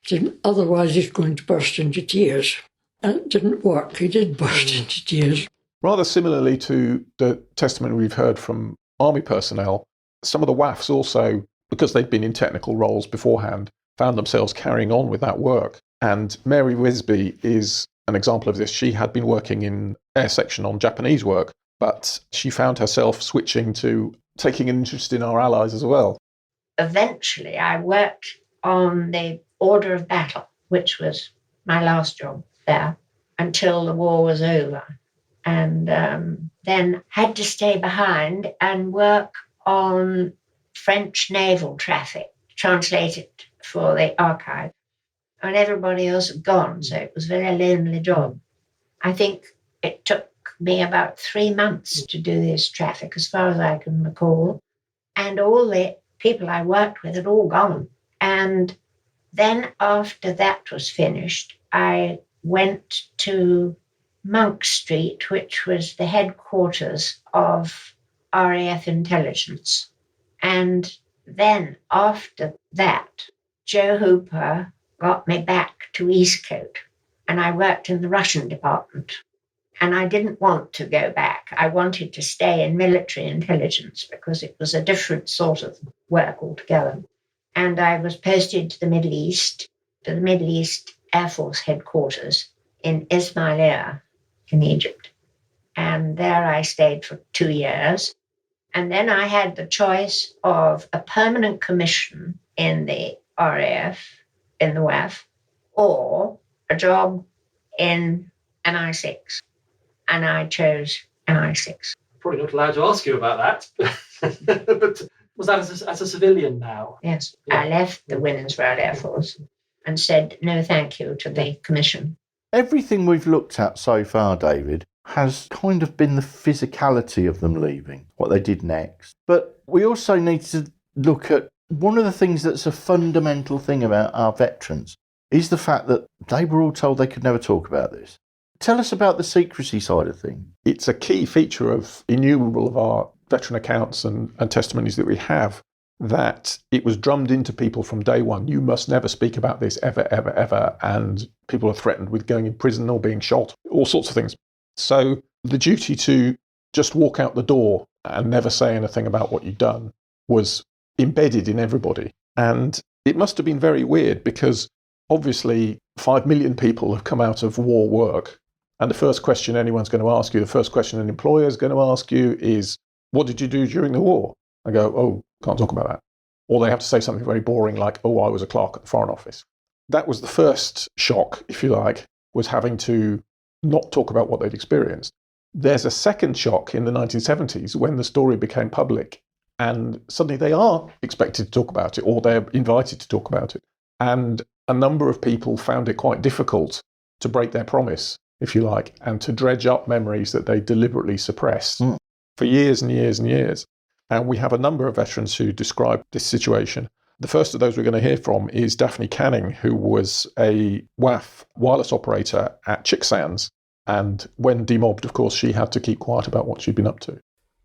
He said, otherwise he's going to burst into tears. And it didn't work. He did burst into tears. Rather similarly to the testimony we've heard from army personnel, some of the WAFs also, because they'd been in technical roles beforehand, found themselves carrying on with that work. And Mary Wisby is an example of this. She had been working in air section on Japanese work, but she found herself switching to taking an interest in our allies as well. Eventually, I worked on the order of battle, which was my last job there, until the war was over. And then had to stay behind and work on French naval traffic, translate it for the archive. And everybody else had gone, so it was a very lonely job. I think it took me about 3 months to do this traffic, as far as I can recall. And all the people I worked with had all gone. And then after that was finished, I went to Monk Street, which was the headquarters of RAF intelligence. And then after that, Joe Hooper got me back to Eastcote, and I worked in the Russian department. And I didn't want to go back. I wanted to stay in military intelligence because it was a different sort of work altogether. And I was posted to the Middle East Air Force headquarters in Ismailia in Egypt. And there I stayed for 2 years. And then I had the choice of a permanent commission in the RAF, in the WAF, or a job in NI6. And I chose NI6. Probably not allowed to ask you about that. But was that as a civilian now? Yes. Yeah. I left the Women's Royal Air Force and said no thank you to the commission. Everything we've looked at so far, David, has kind of been the physicality of them leaving, what they did next. But we also need to look at one of the things that's a fundamental thing about our veterans is the fact that they were all told they could never talk about this. Tell us about the secrecy side of things. It's a key feature of innumerable of our veteran accounts and testimonies that we have, that it was drummed into people from day one. You must never speak about this ever, ever, ever. And people are threatened with going in prison or being shot, all sorts of things. So the duty to just walk out the door and never say anything about what you'd done was embedded in everybody. And it must have been very weird because obviously 5 million people have come out of war work. And the first question anyone's going to ask you, the first question an employer is going to ask you is, what did you do during the war? I go, oh, can't talk about that. Or they have to say something very boring like, oh, I was a clerk at the Foreign Office. That was the first shock, if you like, was having to not talk about what they'd experienced. There's a second shock in the 1970s when the story became public and suddenly they are expected to talk about it or they're invited to talk about it. And a number of people found it quite difficult to break their promise, if you like, and to dredge up memories that they deliberately suppressed for years and years and years. And we have a number of veterans who describe this situation. The first of those we're going to hear from is Daphne Canning, who was a WAF wireless operator at Chicksands. And when demobbed, of course, she had to keep quiet about what she'd been up to.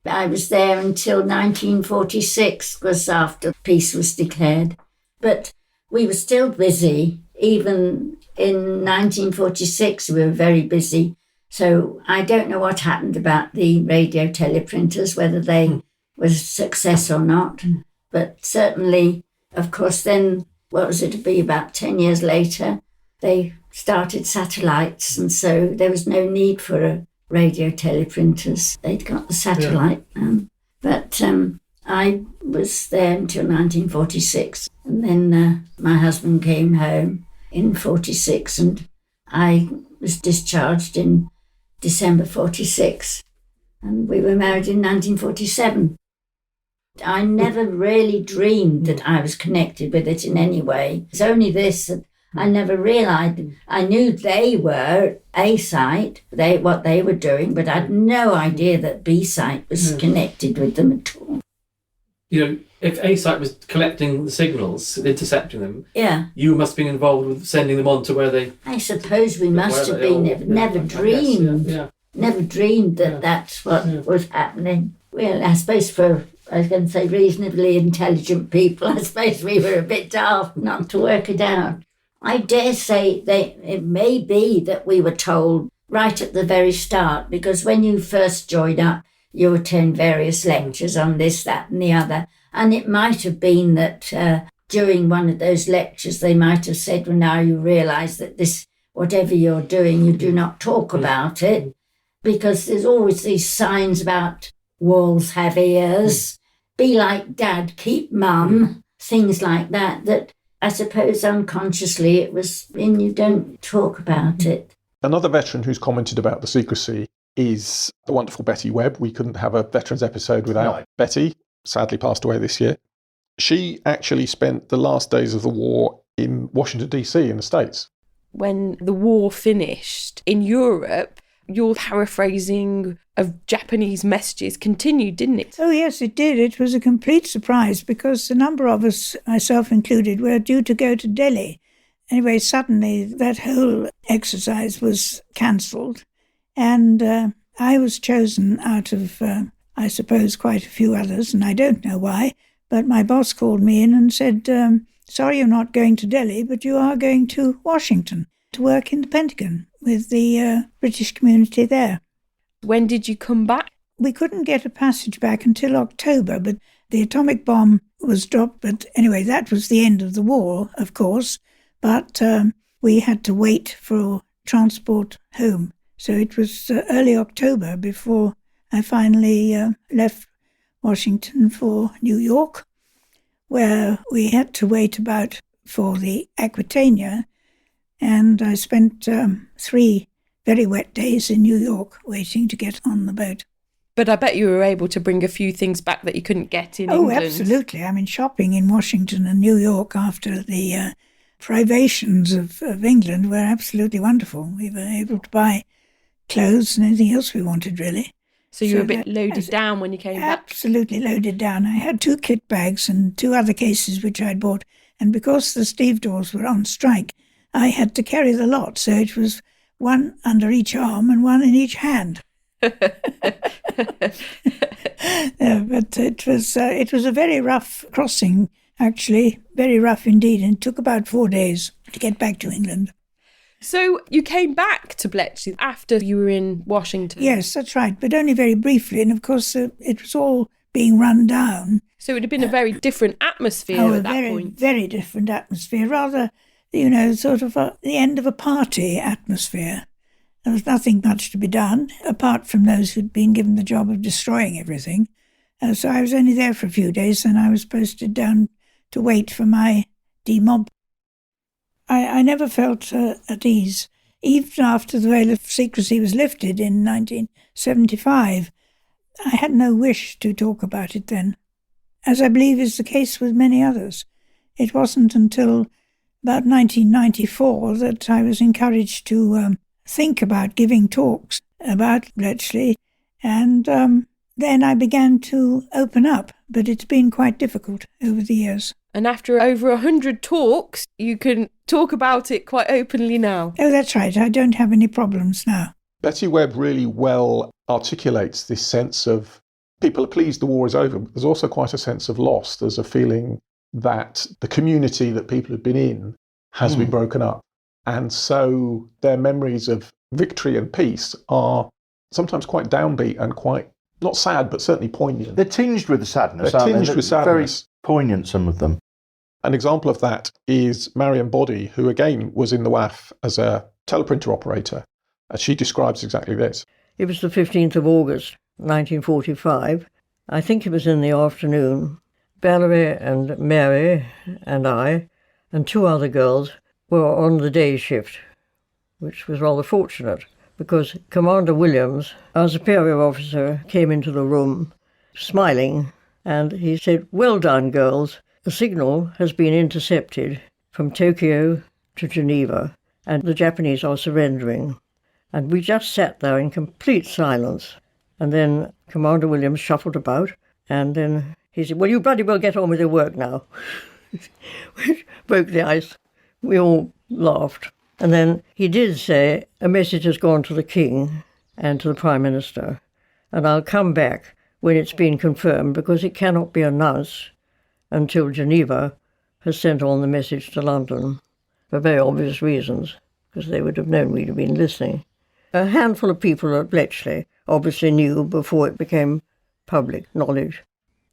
I was there until 1946, was after peace was declared. But we were still busy. Even in 1946, we were very busy. So I don't know what happened about the radio teleprinters, whether they was a success or not. But certainly, of course, then, what was it to be, about 10 years later, they started satellites. And so there was no need for a radio teleprinters. They'd got the satellite. Yeah. But I was there until 1946. And then my husband came home in 46 and I was discharged in December 46. And we were married in 1947. I never really dreamed that I was connected with it in any way. It's only this that I never realised. I knew they were A site, what they were doing, but I had no idea that B site was connected with them at all. You know, if A site was collecting the signals, intercepting them, yeah, you must have been involved with sending them on to where they. I suppose we must have been. Never dreamed. Never dreamed that that's what was happening. Well, I suppose I was going to say reasonably intelligent people, I suppose we were a bit daft not to work it out. I dare say it may be that we were told right at the very start, because when you first join up, you attend various lectures on this, that and the other. And it might have been that during one of those lectures, they might have said, well, now you realise that this, whatever you're doing, you do not talk about it, because there's always these signs about walls have ears, be like dad, keep mum, things like that, that I suppose unconsciously it was in you don't talk about it. Another veteran who's commented about the secrecy is the wonderful Betty Webb. We couldn't have a veterans episode without Betty, sadly passed away this year. She actually spent the last days of the war in Washington, D.C. in the States. When the war finished in Europe, your paraphrasing of Japanese messages continued, didn't it? Oh, yes, it did. It was a complete surprise because a number of us, myself included, were due to go to Delhi. Anyway, suddenly that whole exercise was cancelled, and I was chosen out of, I suppose, quite a few others, and I don't know why, but my boss called me in and said, sorry you're not going to Delhi, but you are going to Washington to work in the Pentagon with the British community there. When did you come back? We couldn't get a passage back until October, but the atomic bomb was dropped. But anyway, that was the end of the war, of course, but we had to wait for transport home. So it was early October before I finally left Washington for New York, where we had to wait about for the Aquitania, and I spent 3 very wet days in New York waiting to get on the boat. But I bet you were able to bring a few things back that you couldn't get in England. Oh, absolutely. I mean, shopping in Washington and New York after the privations of England were absolutely wonderful. We were able to buy clothes and anything else we wanted, really. So you were a bit loaded down when you came back? Absolutely loaded down. I had 2 kit bags and 2 other cases which I'd bought. And because the stevedores were on strike, I had to carry the lot. So it was 1 under each arm and 1 in each hand. But it was a very rough crossing, actually, very rough indeed. And it took about 4 days to get back to England. So you came back to Bletchley after you were in Washington? Yes, that's right, but only very briefly. And of course, it was all being run down. So it would have been a very different atmosphere at that point. Very different atmosphere. Rather, sort of the end of a party atmosphere. There was nothing much to be done, apart from those who'd been given the job of destroying everything. So I was only there for a few days, and I was posted down to wait for my demob. I never felt at ease. Even after the veil of secrecy was lifted in 1975, I had no wish to talk about it then, as I believe is the case with many others. It wasn't until about 1994 that I was encouraged to think about giving talks about Bletchley, and then I began to open up, but it's been quite difficult over the years. And after over 100 talks, you can talk about it quite openly now. Oh, that's right. I don't have any problems now. Betty Webb really well articulates this sense of people are pleased the war is over, but there's also quite a sense of loss. There's a feeling that the community that people have been in has been broken up. And so their memories of victory and peace are sometimes quite downbeat and quite, not sad, but certainly poignant. They're tinged with sadness. They're tinged with sadness. Very poignant, some of them. An example of that is Miriam Body, who again was in the WAF as a teleprinter operator. She describes exactly this. It was the 15th of August, 1945. I think it was in the afternoon. Valerie and Mary and I and 2 other girls were on the day shift, which was rather fortunate because Commander Williams, our superior officer, came into the room smiling, and he said, "Well done, girls. The signal has been intercepted from Tokyo to Geneva, and the Japanese are surrendering." And we just sat there in complete silence. And then Commander Williams shuffled about, and then he said, "Well, you bloody well get on with your work now." Which broke the ice. We all laughed. And then he did say, "A message has gone to the King and to the Prime Minister, and I'll come back when it's been confirmed, because it cannot be announced until Geneva has sent on the message to London, for very obvious reasons, because they would have known we'd have been listening." A handful of people at Bletchley obviously knew before it became public knowledge.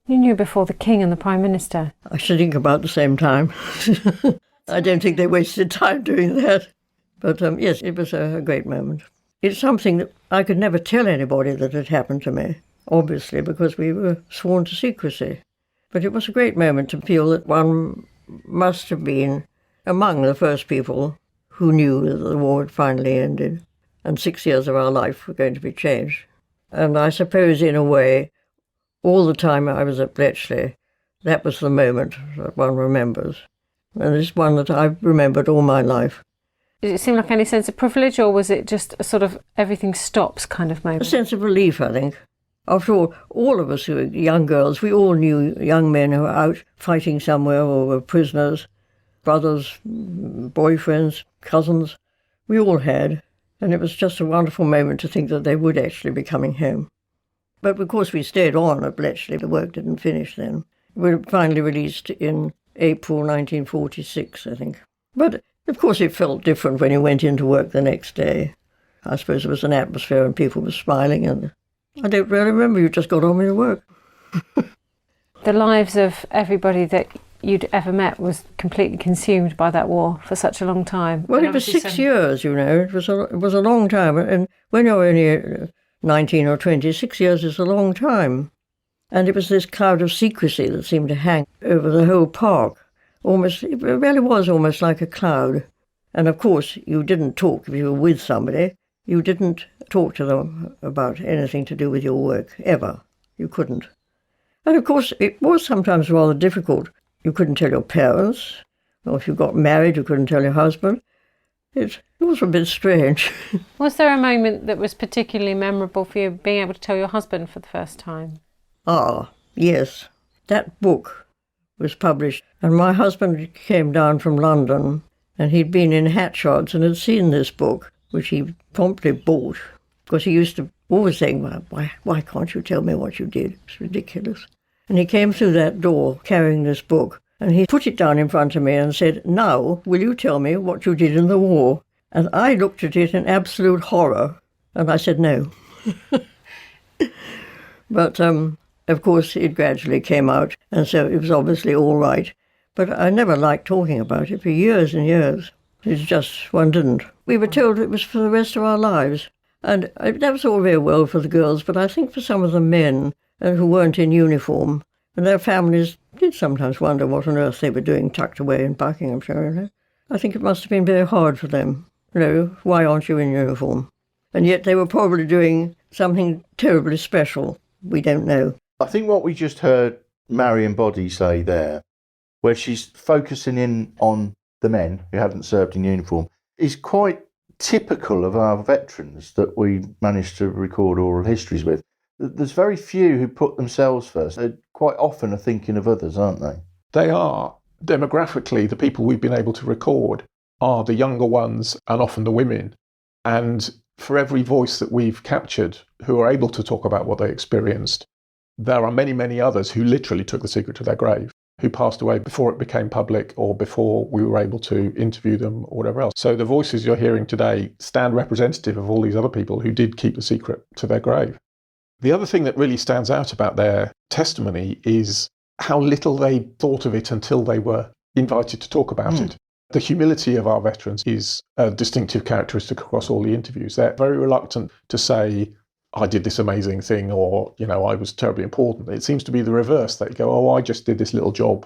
You knew before the King and the Prime Minister? I should think about the same time. I don't think they wasted time doing that. But yes, it was a great moment. It's something that I could never tell anybody that had happened to me, obviously, because we were sworn to secrecy. But it was a great moment to feel that one must have been among the first people who knew that the war had finally ended, and 6 years of our life were going to be changed. And I suppose, in a way, all the time I was at Bletchley, that was the moment that one remembers. And it's one that I've remembered all my life. Did it seem like any sense of privilege, or was it just a sort of everything stops kind of moment? A sense of relief, I think. After all of us who were young girls, we all knew young men who were out fighting somewhere or were prisoners, brothers, boyfriends, cousins. We all had, and it was just a wonderful moment to think that they would actually be coming home. But of course we stayed on at Bletchley. The work didn't finish then. We were finally released in April 1946, I think. But of course it felt different when you went into work the next day. I suppose there was an atmosphere and people were smiling, and I don't really remember, you just got on with your work. The lives of everybody that you'd ever met was completely consumed by that war for such a long time. Well, it was 6 years, you know. It was a long time. And when you're only 19 or 20, 6 years is a long time. And it was this cloud of secrecy that seemed to hang over the whole park. It really was almost like a cloud. And of course, you didn't talk if you were with somebody. You didn't talk to them about anything to do with your work, ever. You couldn't. And of course, it was sometimes rather difficult. You couldn't tell your parents, or if you got married, you couldn't tell your husband. It was a bit strange. Was there a moment that was particularly memorable for you, being able to tell your husband for the first time? Ah, yes. That book was published, and my husband came down from London, and he'd been in Hatchard's and had seen this book, which he promptly bought, because he used to always say, why can't you tell me what you did? It's ridiculous. And he came through that door carrying this book, and he put it down in front of me and said, "Now, will you tell me what you did in the war?" And I looked at it in absolute horror, and I said no. But, of course, it gradually came out, and so it was obviously all right. But I never liked talking about it for years and years. It's just, one didn't. We were told it was for the rest of our lives. And that was all very well for the girls, but I think for some of the men who weren't in uniform, and their families did sometimes wonder what on earth they were doing tucked away in Buckinghamshire, you know. I think it must have been very hard for them. You know, why aren't you in uniform? And yet they were probably doing something terribly special. We don't know. I think what we just heard Marion Body say there, where she's focusing in on the men who hadn't served in uniform, is quite typical of our veterans that we managed to record oral histories with. There's very few who put themselves first. They quite often are thinking of others, aren't they? They are. Demographically, the people we've been able to record are the younger ones and often the women. And for every voice that we've captured who are able to talk about what they experienced, there are many, many others who literally took the secret to their grave, who passed away before it became public or before we were able to interview them or whatever else. So the voices you're hearing today stand representative of all these other people who did keep the secret to their grave. The other thing that really stands out about their testimony is how little they thought of it until they were invited to talk about it. The humility of our veterans is a distinctive characteristic across all the interviews. They're very reluctant to say, I did this amazing thing, or, you know, I was terribly important. It seems to be the reverse. They go, oh, I just did this little job.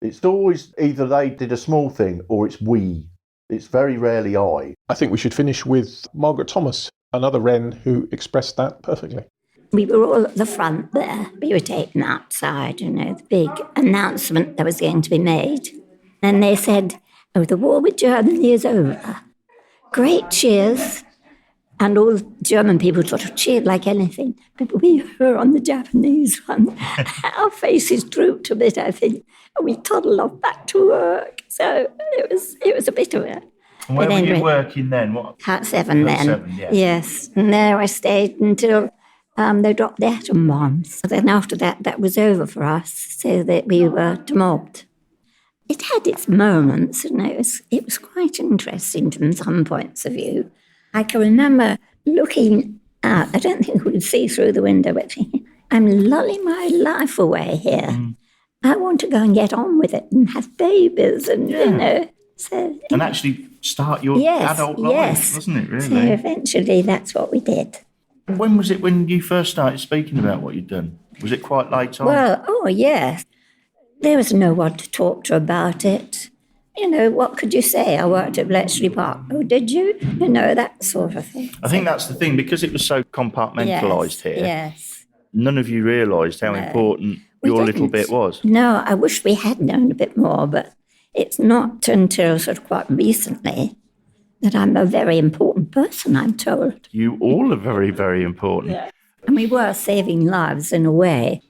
It's always either they did a small thing or it's we. It's very rarely I. I think we should finish with Margaret Thomas, another Wren who expressed that perfectly. We were all at the front there. We were taken outside, you know, the big announcement that was going to be made. And they said, oh, the war with Germany is over. Great cheers. And all the German people sort of cheered like anything. But we were on the Japanese one. Our faces drooped a bit, I think. And we toddled off back to work. So it was a bit of a... And where were you working then? At 7 then. 7, yeah. Yes. And there I stayed until... they dropped the atom bombs. Then after that, that was over for us, so that we were demobbed. It had its moments, and it was quite interesting from some points of view. I can remember looking out. I don't think we could see through the window, but thinking, I'm lulling my life away here. I want to go and get on with it and have babies and, you know. So, and actually start your adult life, wasn't it, really? So eventually that's what we did. When was it when you first started speaking about what you'd done? Was it quite late on? Well, oh, yes. There was no one to talk to about it. You know, what could you say? I worked at Bletchley Park. Oh, did you? You know, that sort of thing. I think that's the thing, because it was so compartmentalised here. Yes. None of you realised how important your little bit was. No, I wish we had known a bit more, but it's not until sort of quite recently that I'm a very important person, I'm told. You all are very, very important. Yeah. And we were saving lives in a way.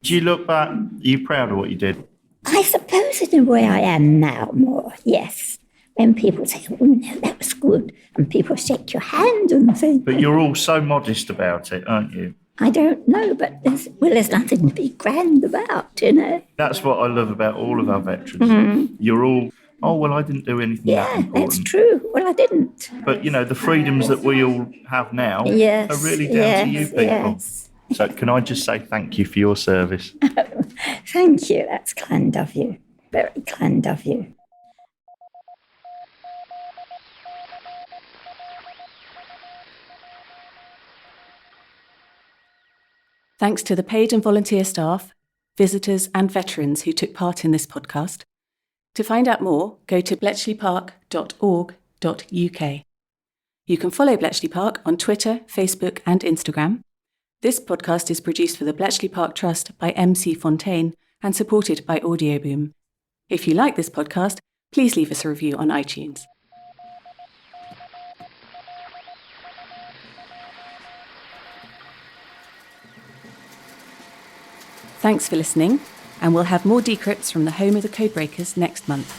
Do you look back, are you proud of what you did? I suppose in a way I am now more, yes. When people say, oh, no, that was good, and people shake your hand and things. But you're all so modest about it, aren't you? I don't know, but there's nothing to be grand about, you know. That's what I love about all of our veterans. You're all, oh, well, I didn't do anything that important. That's true. Well, I didn't. But, you know, the freedoms that we all have now are really down to you people. Yes. So can I just say thank you for your service? Thank you. That's kind of you. Very kind of you. Thanks to the paid and volunteer staff, visitors and veterans who took part in this podcast. To find out more, go to bletchleypark.org.uk. You can follow Bletchley Park on Twitter, Facebook and Instagram. This podcast is produced for the Bletchley Park Trust by MC Fontaine and supported by Audioboom. If you like this podcast, please leave us a review on iTunes. Thanks for listening, and we'll have more decrypts from the home of the Codebreakers next month.